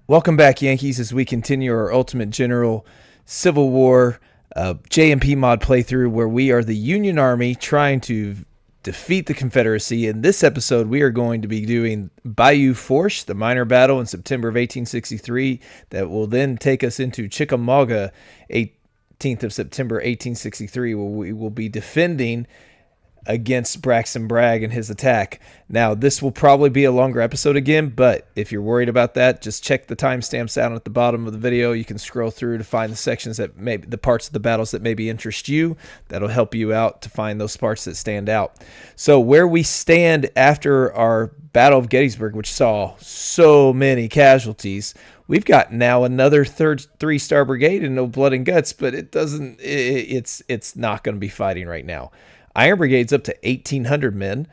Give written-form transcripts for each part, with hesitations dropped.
Welcome back, Yankees, as we continue our Ultimate General Civil War JMP mod playthrough where we are the Union Army trying to defeat the Confederacy. In this episode, we are going to be doing Bayou Fourche, the minor battle in September of 1863 that will then take us into Chickamauga, 18th of September 1863, where we will be defending against Braxton Bragg and his attack. Now, this will probably be a longer episode again, but if you're worried about that, just check the timestamps down at the bottom of the video. You can scroll through to find the sections that maybe the parts of the battles that maybe interest you. That'll help you out to find those parts that stand out. So where we stand after our Battle of Gettysburg, which saw so many casualties, we've got now another three-star brigade and no blood and guts, but it's not going to be fighting right now. Iron Brigade's up to 1,800 men.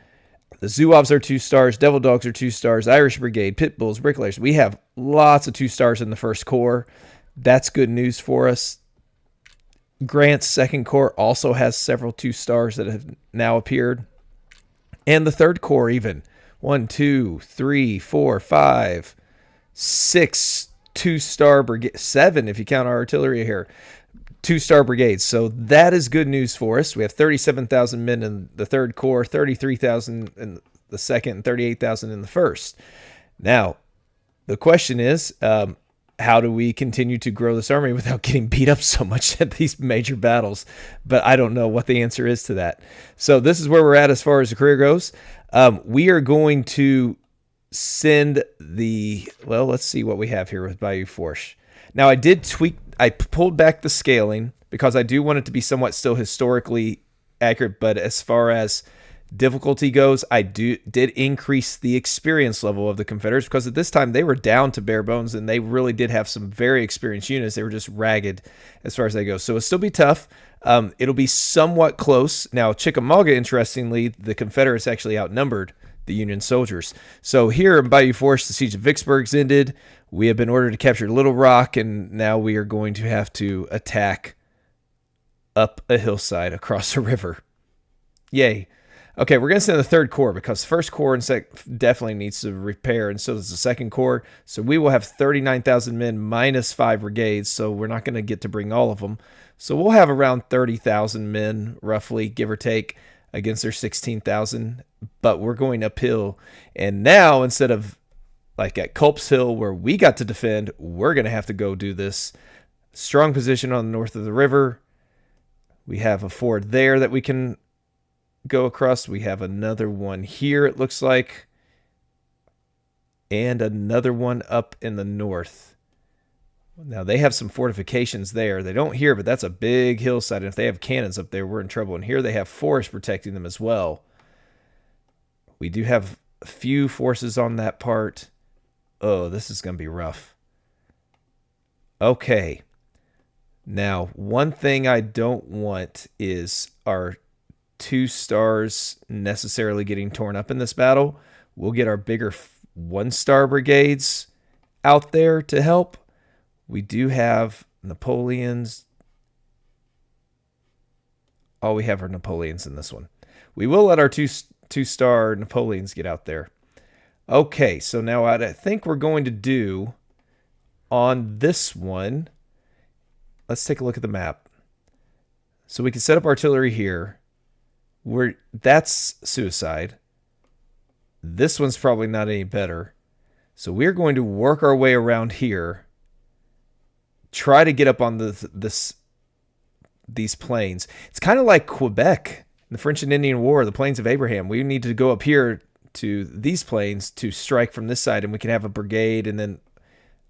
The Zouaves are 2 stars. Devil Dogs are 2 stars. Irish Brigade, Pit Bulls, Bricklayers. We have lots of 2 stars in the First Corps. That's good news for us. Grant's Second Corps also has several 2 stars that have now appeared. And the Third Corps even. 1, 2, 3, 4, 5, 6 2-star brigade. 7 if you count our artillery here. 2-star brigades. So that is good news for us. We have 37,000 men in the Third Corps, 33,000 in the Second, and 38,000 in the First. Now, the question is, how do we continue to grow this army without getting beat up so much at these major battles? But I don't know what the answer is to that. So this is where we're at as far as the career goes. We are going to send well, let's see what we have here with Bayou Fourche. Now, I pulled back the scaling because I do want it to be somewhat still historically accurate, but as far as difficulty goes, I did increase the experience level of the Confederates because at this time they were down to bare bones and they really did have some very experienced units. They were just ragged as far as they go. So it'll still be tough. It'll be somewhat close. Now, Chickamauga, interestingly, the Confederates actually outnumbered the Union soldiers. So here in Bayou Fourche, the siege of Vicksburg's ended. We have been ordered to capture Little Rock, and now we are going to have to attack up a hillside across a river. Yay. Okay, we're going to send the Third Corps because First Corps definitely needs to repair, and so does the Second Corps. So we will have 39,000 men minus 5 brigades, so we're not going to get to bring all of them. So we'll have around 30,000 men, roughly, give or take, against their 16,000, but we're going uphill. And now, instead of like at Culp's Hill where we got to defend, we're going to have to go do this. Strong position on the north of the river. We have a ford there that we can go across. We have another one here, it looks like. And another one up in the north. Now, they have some fortifications there. They don't here, but that's a big hillside. And if they have cannons up there, we're in trouble. And here they have forest protecting them as well. We do have a few forces on that part. Oh, this is going to be rough. Okay. Now, one thing I don't want is our 2 stars necessarily getting torn up in this battle. We'll get our bigger 1-star brigades out there to help. We do have Napoleons. All we have are Napoleons in this one. We will let our 2-star Napoleons get out there. Okay, so now what I think we're going to do on this one, let's take a look at the map. So we can set up artillery here. That's suicide. This one's probably not any better. So we're going to work our way around here. Try to get up on these plains. It's kind of like Quebec in the French and Indian War, the Plains of Abraham. We need to go up here to these plains to strike from this side, and we can have a brigade, and then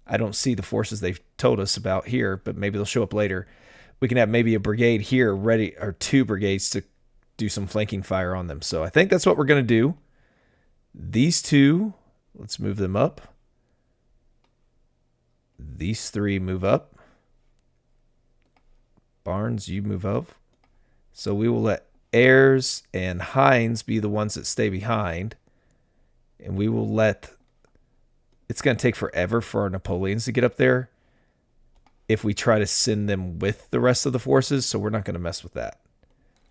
I don't see the forces they've told us about here, but maybe they'll show up later. We can have maybe a brigade here ready, or 2 brigades to do some flanking fire on them. So I think that's what we're going to do. These 2, let's move them up. These 3 move up. Barnes, you move up. So we will let Ayres and Hines be the ones that stay behind. And we will let... It's going to take forever for our Napoleons to get up there if we try to send them with the rest of the forces, so we're not going to mess with that.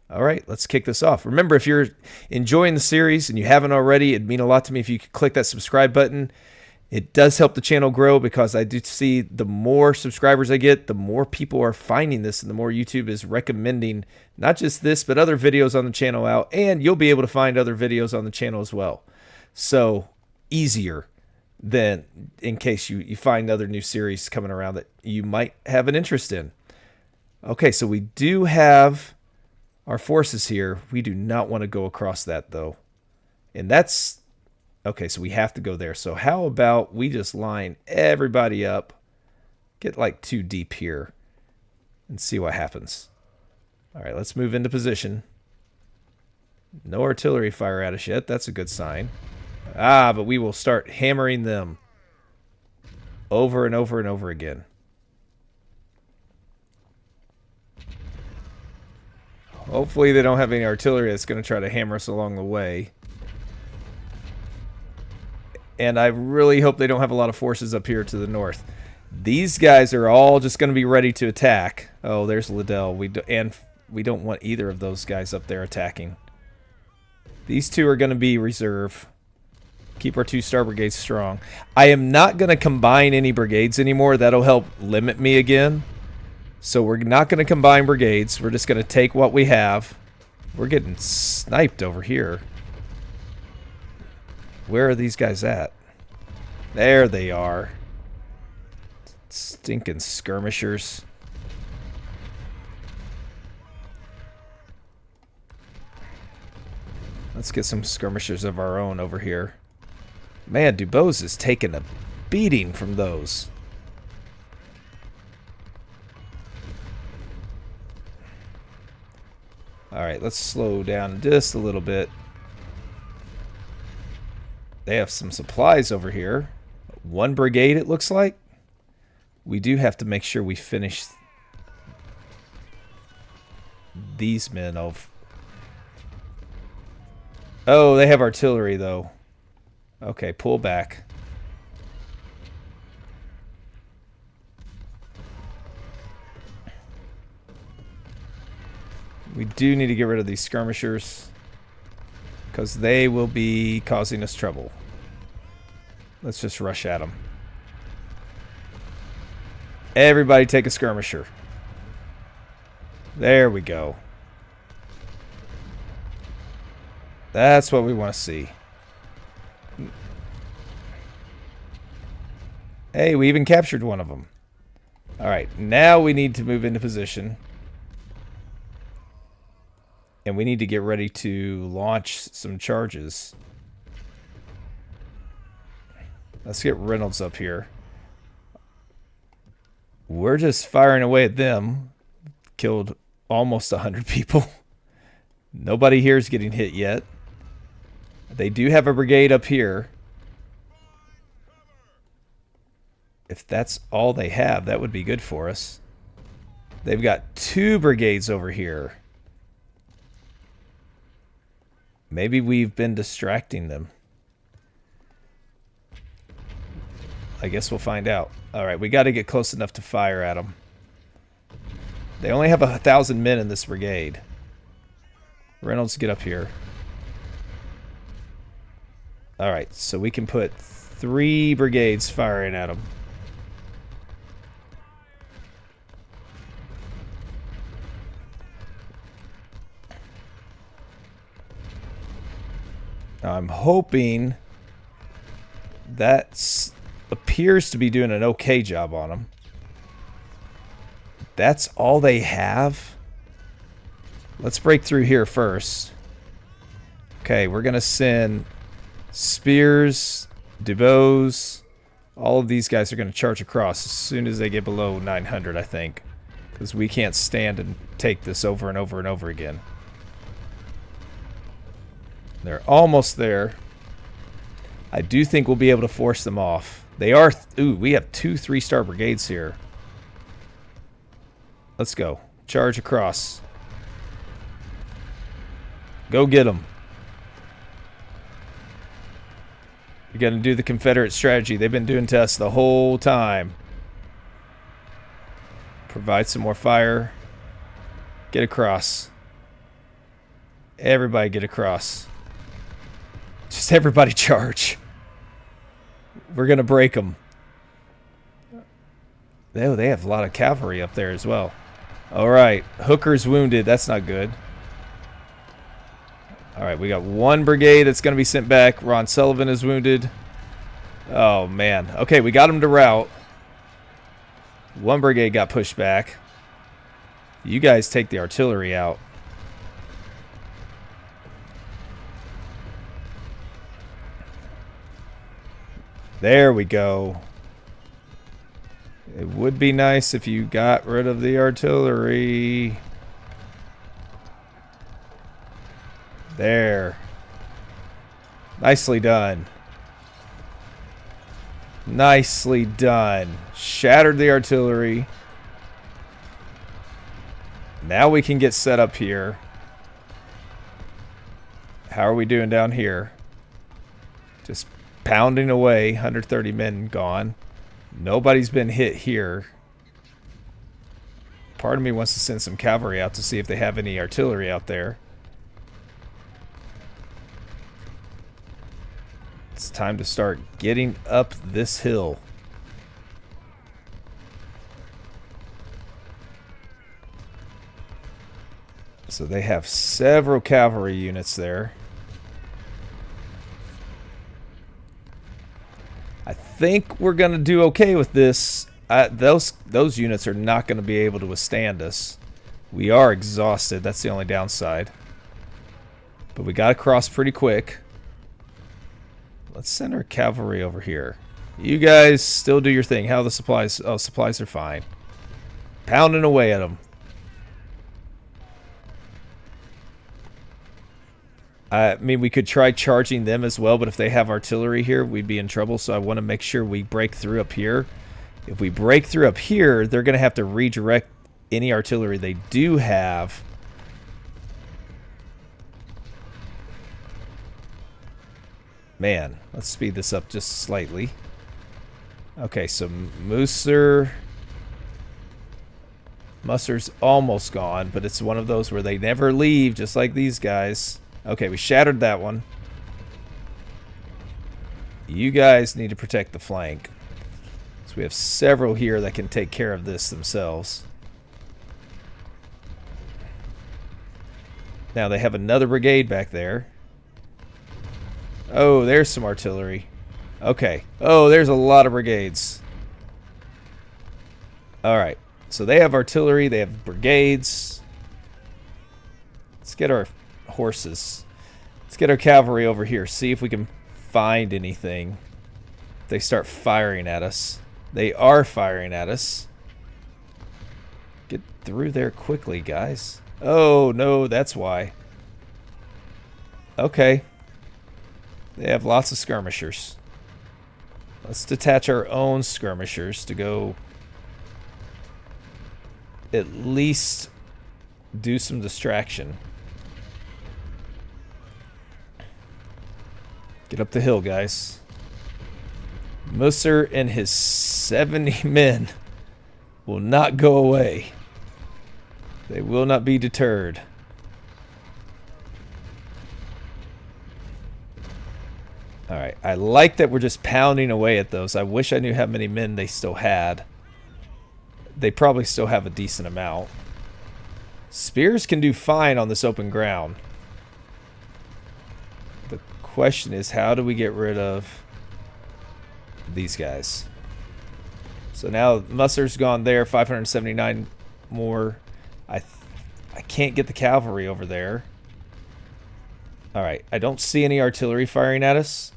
All right, let's kick this off. Remember, if you're enjoying the series and you haven't already, it'd mean a lot to me if you could click that subscribe button. It does help the channel grow because I do see the more subscribers I get, the more people are finding this and the more YouTube is recommending not just this, but other videos on the channel out. And you'll be able to find other videos on the channel as well. So easier than in case you find other new series coming around that you might have an interest in. Okay, so we do have our forces here. We do not want to go across that though. And that's... Okay, so we have to go there. So how about we just line everybody up, get like 2 deep here, and see what happens. All right, let's move into position. No artillery fire at us yet. That's a good sign. Ah, but we will start hammering them over and over and over again. Hopefully they don't have any artillery that's going to try to hammer us along the way. And I really hope they don't have a lot of forces up here to the north. These guys are all just going to be ready to attack. Oh, there's Liddell. We don't want either of those guys up there attacking. These two are going to be reserve. Keep our 2 star brigades strong. I am not going to combine any brigades anymore. That'll help limit me again. So we're not going to combine brigades. We're just going to take what we have. We're getting sniped over here. Where are these guys at? There they are. Stinking skirmishers. Let's get some skirmishers of our own over here. Man, Dubose is taking a beating from those. Alright, let's slow down just a little bit. They have some supplies over here. 1 brigade, it looks like. We do have to make sure we finish these men off. Oh, they have artillery, though. Okay, pull back. We do need to get rid of these skirmishers, because they will be causing us trouble. Let's just rush at them. Everybody take a skirmisher. There we go. That's what we want to see. Hey, we even captured one of them. Alright, now we need to move into position. And we need to get ready to launch some charges. Let's get Reynolds up here. We're just firing away at them. Killed almost 100 people. Nobody here is getting hit yet. They do have a brigade up here. If that's all they have, that would be good for us. They've got 2 brigades over here. Maybe we've been distracting them. I guess we'll find out. Alright, we got to get close enough to fire at them. They only have 1,000 men in this brigade. Reynolds, get up here. Alright, so we can put 3 brigades firing at them. Now I'm hoping that appears to be doing an okay job on them. That's all they have. Let's break through here first. Okay, we're going to send Spears, Dubose. All of these guys are going to charge across as soon as they get below 900, I think. Because we can't stand and take this over and over and over again. They're almost there. I do think we'll be able to force them off. They are... Ooh, we have 2 3-star brigades here. Let's go. Charge across. Go get them. You're going to do the Confederate strategy they've been doing to us the whole time. Provide some more fire. Get across. Everybody get across. Just everybody charge. We're going to break them. Oh, they have a lot of cavalry up there as well. All right. Hooker's wounded. That's not good. All right. We got one brigade that's going to be sent back. Ron Sullivan is wounded. Oh, man. Okay, we got him to rout. One brigade got pushed back. You guys take the artillery out. There we go. It would be nice if you got rid of the artillery. There. Nicely done. Nicely done. Shattered the artillery. Now we can get set up here. How are we doing down here? Just pounding away. 130 men gone. Nobody's been hit here. Part of me wants to send some cavalry out to see if they have any artillery out there. It's time to start getting up this hill. So they have several cavalry units there. I think we're going to do okay with this. Those units are not going to be able to withstand us. We are exhausted. That's the only downside. But we got to cross pretty quick. Let's send our cavalry over here. You guys still do your thing. How are the supplies? Oh, supplies are fine. Pounding away at them. I mean, we could try charging them as well, but if they have artillery here, we'd be in trouble, so I want to make sure we break through up here. If we break through up here, they're going to have to redirect any artillery they do have. Man, let's speed this up just slightly. Okay, so Musser's almost gone, but it's one of those where they never leave, just like these guys. Okay, we shattered that one. You guys need to protect the flank. So we have several here that can take care of this themselves. Now they have another brigade back there. Oh, there's some artillery. Okay. Oh, there's a lot of brigades. Alright. So they have artillery. They have brigades. Let's get our horses. Let's get our cavalry over here. See if we can find anything. If they start firing at us. They are firing at us. Get through there quickly, guys. Oh, no, that's why. Okay. They have lots of skirmishers. Let's detach our own skirmishers to go at least do some distraction. Get up the hill, guys. Musser and his 70 men will not go away. They will not be deterred. Alright, I like that we're just pounding away at those. I wish I knew how many men they still had. They probably still have a decent amount. Spears can do fine on this open ground. The question is, how do we get rid of these guys? So now Musser's gone there, 579 more. I can't get the cavalry over there. Alright, I don't see any artillery firing at us.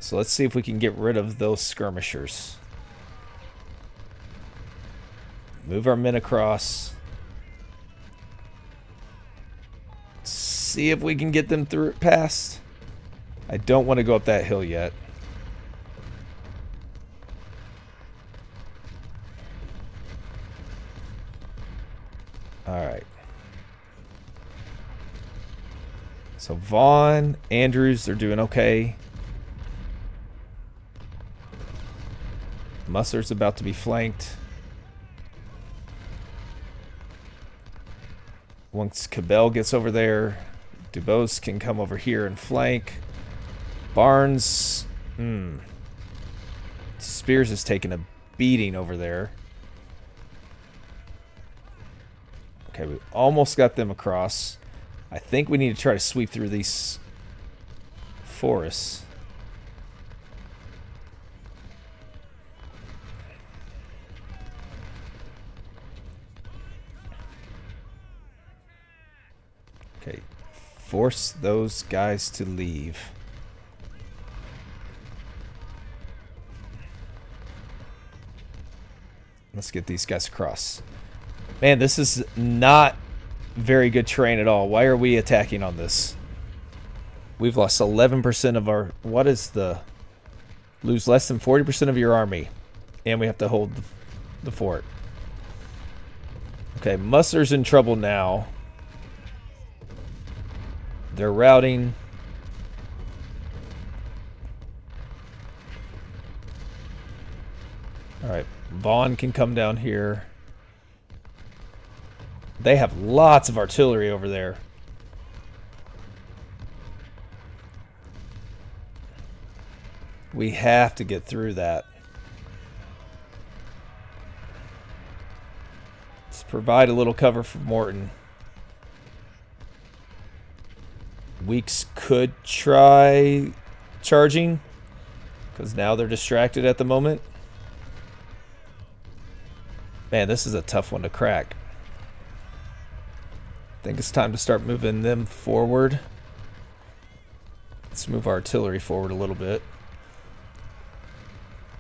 So let's see if we can get rid of those skirmishers. Move our men across. See if we can get them through past. I don't want to go up that hill yet. Alright. So Vaughn, Andrews, they're doing okay. Musser's about to be flanked. Once Cabell gets over there, Dubose can come over here and flank. Barnes, Spears is taking a beating over there. Okay, we almost got them across. I think we need to try to sweep through these forests. Okay, force those guys to leave. Let's get these guys across. Man, this is not very good terrain at all. Why are we attacking on this? We've lost 11% of our... What is the... Lose less than 40% of your army. And we have to hold the fort. Okay, Musser's in trouble now. They're routing. Alright, Vaughn can come down here. They have lots of artillery over there. We have to get through that. Let's provide a little cover for Morton. Weeks could try charging, because now they're distracted at the moment. Man, this is a tough one to crack. I think it's time to start moving them forward. Let's move our artillery forward a little bit.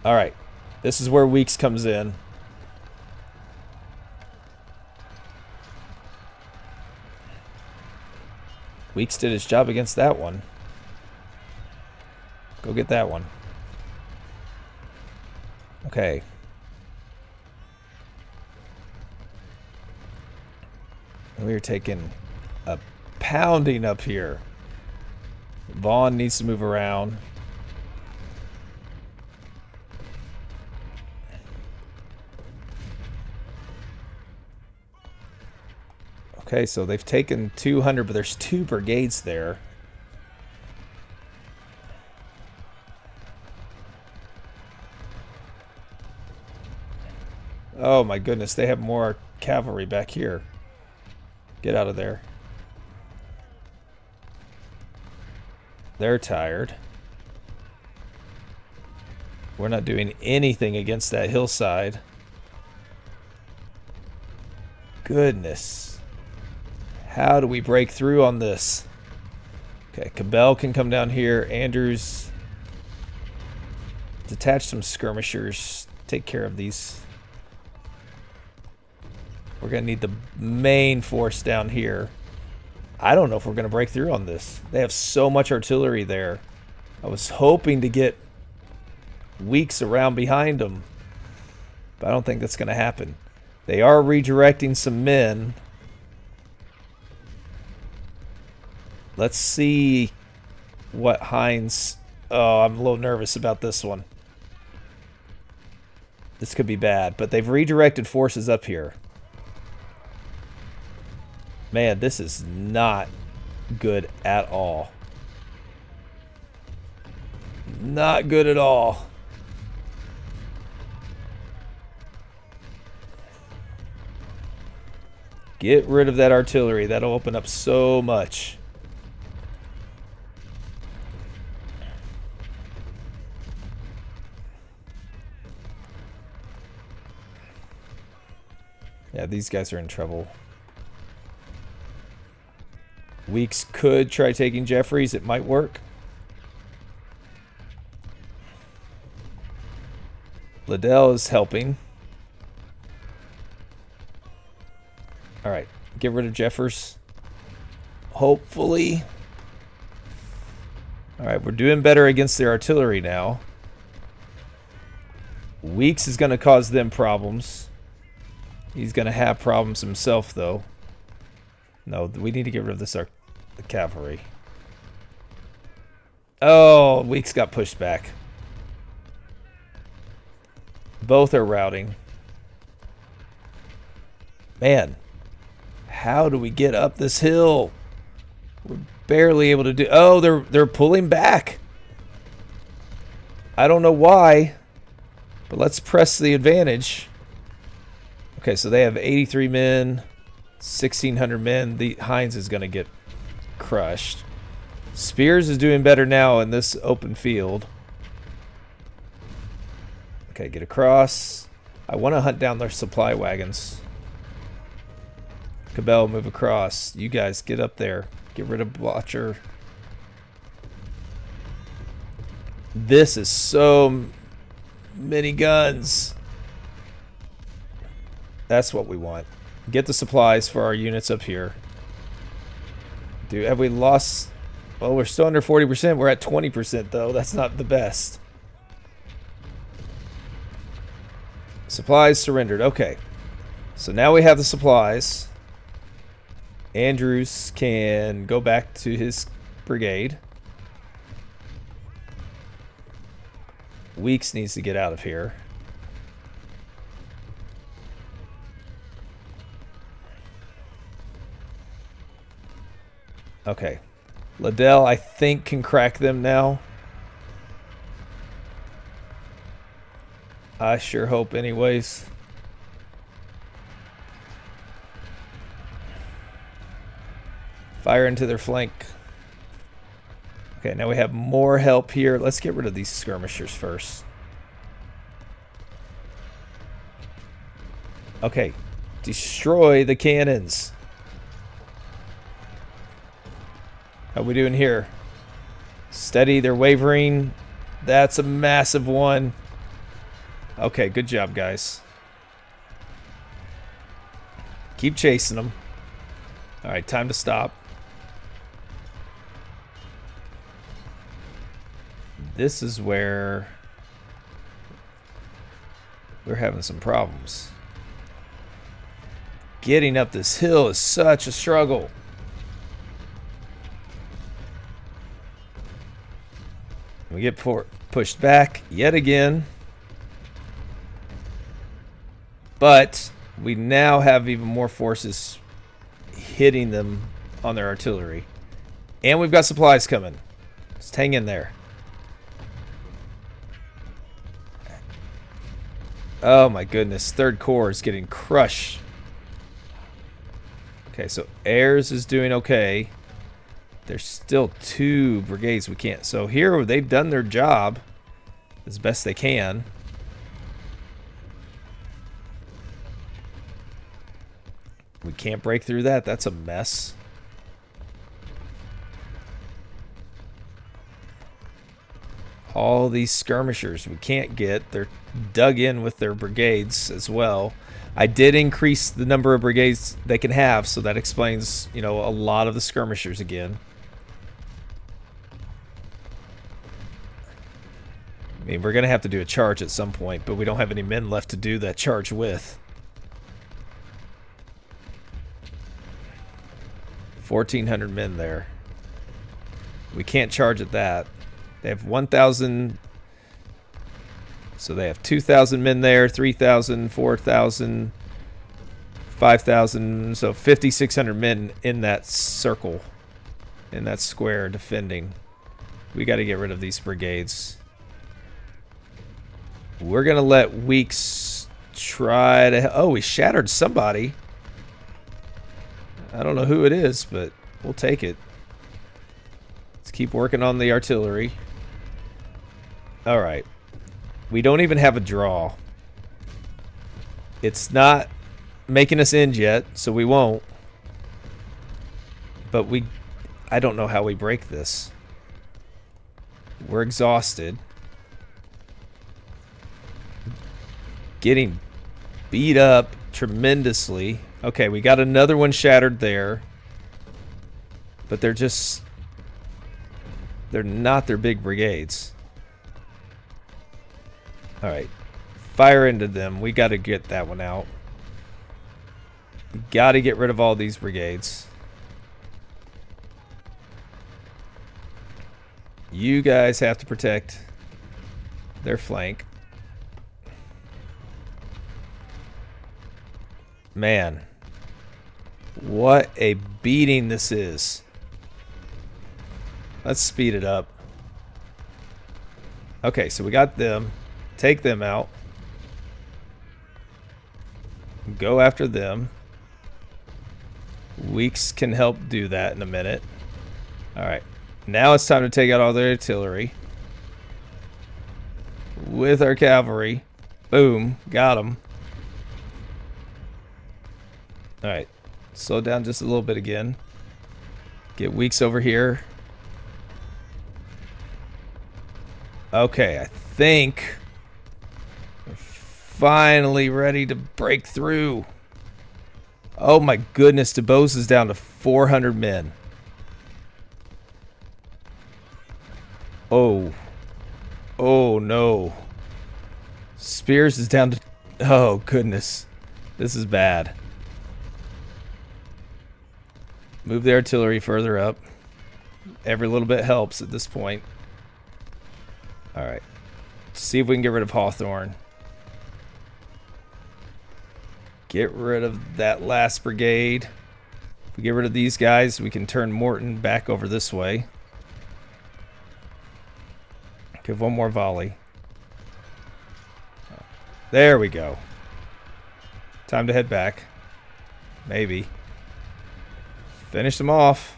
Alright, this is where Weeks comes in. Weeks did his job against that one. Go get that one. Okay. We're taking a pounding up here. Vaughn needs to move around. Okay, so they've taken 200, but there's 2 brigades there. Oh my goodness, they have more cavalry back here. Get out of there. They're tired. We're not doing anything against that hillside. Goodness. How do we break through on this? Okay, Cabell can come down here. Andrews. Detach some skirmishers. Take care of these. We're going to need the main force down here. I don't know if we're going to break through on this. They have so much artillery there. I was hoping to get Weeks around behind them, but I don't think that's going to happen. They are redirecting some men. Let's see what Hines... Oh, I'm a little nervous about this one. This could be bad, but they've redirected forces up here. Man, this is not good at all. Not good at all. Get rid of that artillery. That'll open up so much. Yeah, these guys are in trouble. Weeks could try taking Jeffries. It might work. Liddell is helping. Alright, get rid of Jeffers. Hopefully. Alright, we're doing better against their artillery now. Weeks is going to cause them problems. He's going to have problems himself, though. No, we need to get rid of this cavalry. Oh, Weeks got pushed back. Both are routing. Man, how do we get up this hill? We're barely able to do... Oh, they're pulling back. I don't know why. But let's press the advantage. Okay, so they have 83 men, 1,600 men. The Heinz is going to get crushed. Spears is doing better now in this open field. Okay, get across. I want to hunt down their supply wagons. Cabell, move across. You guys get up there. Get rid of Blotcher. This is so many guns. That's what we want. Get the supplies for our units up here. Dude, have we lost? Well, we're still under 40%. We're at 20% though. That's not the best. Supplies surrendered. Okay. So now we have the supplies. Andrews can go back to his brigade. Weeks needs to get out of here. Okay. Liddell, I think, can crack them now. I sure hope anyways. Fire into their flank. Okay, now we have more help here. Let's get rid of these skirmishers first. Okay, destroy the cannons. How we doing here? Steady, they're wavering. That's a massive one. Okay, good job, guys. Keep chasing them. All right, time to stop. This is where we're having some problems. Getting up this hill is such a struggle. We get pushed back yet again. But we now have even more forces hitting them on their artillery. And we've got supplies coming. Just hang in there. Oh my goodness. Third Corps is getting crushed. Okay, so Ayers is doing okay. There's still 2 brigades we can't. So here they've done their job as best they can. We can't break through that. That's a mess. All these skirmishers we can't get. They're dug in with their brigades as well. I did increase the number of brigades they can have, so that explains, you know, a lot of the skirmishers again. I mean, we're going to have to do a charge at some point, but we don't have any men left to do that charge with. 1,400 men there. We can't charge at that. They have 1,000. So they have 2,000 men there, 3,000, 4,000, 5,000. So 5,600 men in that circle, in that square defending. We got to get rid of these brigades. We're going to let Weeks try to... Oh, we shattered somebody. I don't know who it is, but we'll take it. Let's keep working on the artillery. All right. We don't even have a draw. It's not making us end yet, so we won't. But I don't know how we break this. We're exhausted. Getting beat up tremendously. Okay, we got another one shattered there. But they're not their big brigades. Alright. Fire into them. We got to get that one out. We got to get rid of all these brigades. You guys have to protect their flank. Man. What a beating this is. Let's speed it up. Okay, so we got them. Take them out. Go after them. Weeks can help do that in a minute. Alright. Now it's time to take out all their artillery. With our cavalry. Boom. Got them. Alright. Slow down just a little bit again. Get Weeks over here. Okay, I think we're finally ready to break through. Oh my goodness, DeBose is down to 400 men. Oh. Oh no. Spears is down to... Oh goodness. This is bad. Move the artillery further up. Every little bit helps at this point. Alright. See if we can get rid of Hawthorne. Get rid of that last brigade. If we get rid of these guys, we can turn Morton back over this way. Give one more volley. There we go. Time to head back. Maybe. Finish them off.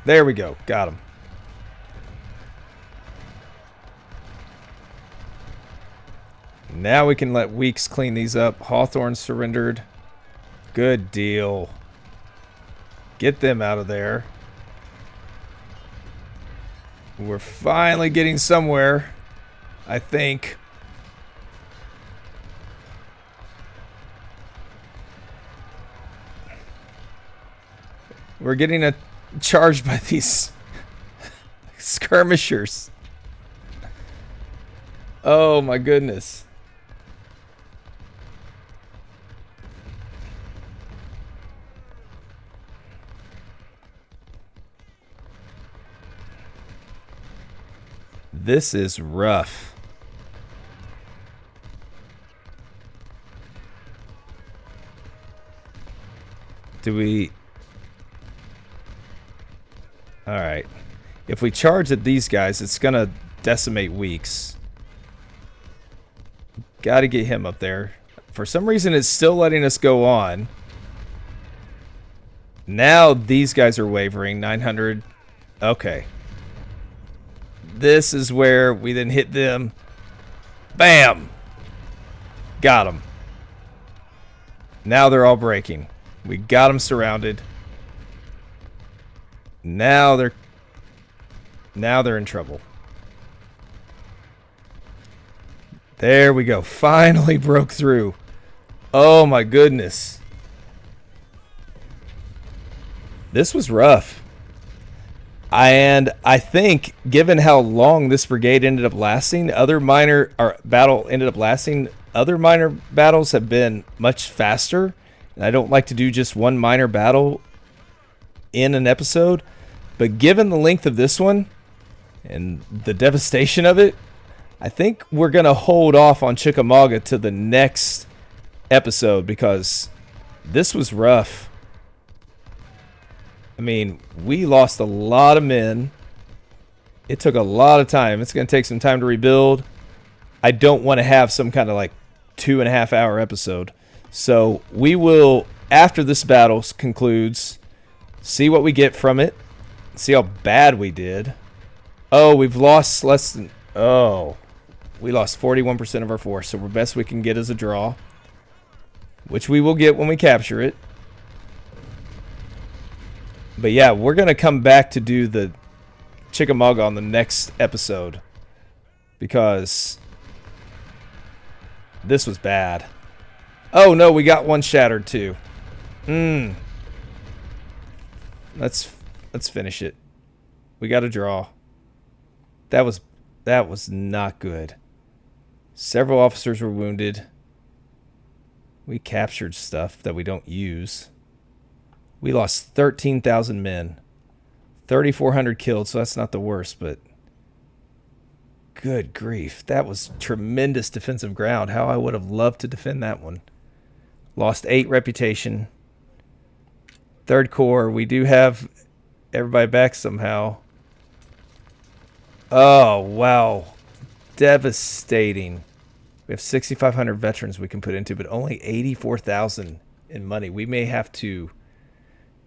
There we go. Got him. Now we can let Weeks clean these up. Hawthorne surrendered. Good deal. Get them out of there. We're finally getting somewhere, I think. We're getting charged by these skirmishers. Oh my goodness. This is rough. Do we... Alright. If we charge at these guys, it's gonna decimate Weeks. Gotta get him up there. For some reason, it's still letting us go on. Now these guys are wavering. 900. Okay. This is where we then hit them. Bam! Got them. Now they're all breaking. We got them surrounded. Now they're in trouble. There we go. Finally broke through. Oh my goodness. This was rough. And I think, given how long this brigade ended up lasting, other minor battles have been much faster. And I don't like to do just one minor battle in an episode. But given the length of this one and the devastation of it, I think we're going to hold off on Chickamauga to the next episode because this was rough. I mean, we lost a lot of men. It took a lot of time. It's going to take some time to rebuild. I don't want to have some kind of like 2.5 hour episode. So we will, after this battle concludes, see what we get from it. See how bad we did. Oh, we've lost less than... Oh, we lost 41% of our force. So the best we can get is a draw, which we will get when we capture it. But yeah, we're going to come back to do the Chickamauga on the next episode because this was bad. Oh no, we got one shattered too. Let's finish it. We got a draw. That was not good. Several officers were wounded. We captured stuff that we don't use. We lost 13,000 men. 3,400 killed, so that's not the worst, but good grief. That was tremendous defensive ground. How I would have loved to defend that one. Lost 8 reputation. 3rd Corps, we do have everybody back somehow. Oh, wow. Devastating. We have 6,500 veterans we can put into, but only 84,000 in money. We may have to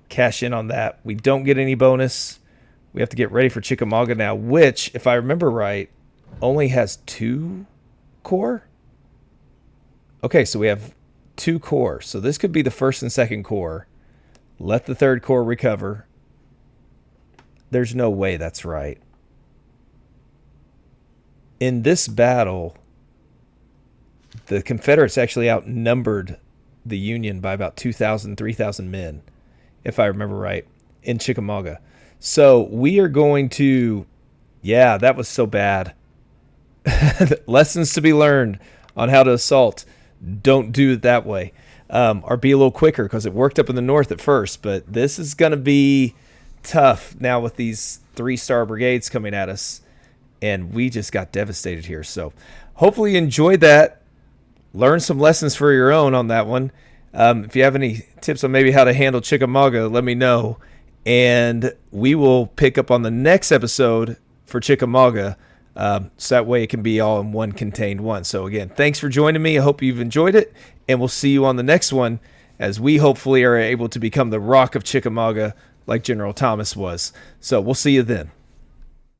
cash in on that. We don't get any bonus. We have to get ready for Chickamauga now, which, if I remember right, only has 2 corps. Okay, so we have 2 corps. So this could be the 1st and 2nd Corps. Let the 3rd Corps recover. There's no way that's right. In this battle, the Confederates actually outnumbered the Union by about 2,000, 3,000 men, if I remember right, in Chickamauga. So we are going to, yeah, that was so bad. Lessons to be learned on how to assault. Don't do it that way. Or be a little quicker, because it worked up in the north at first, but this is going to be tough now with these 3-star brigades coming at us, and we just got devastated here. So hopefully you enjoyed that. Learn some lessons for your own on that one. If you have any tips on maybe how to handle Chickamauga, let me know, and we will pick up on the next episode for Chickamauga, so that way it can be all in one contained one. So again, thanks for joining me. I hope you've enjoyed it, and we'll see you on the next one, as we hopefully are able to become the Rock of Chickamauga like General Thomas was. So we'll see you then.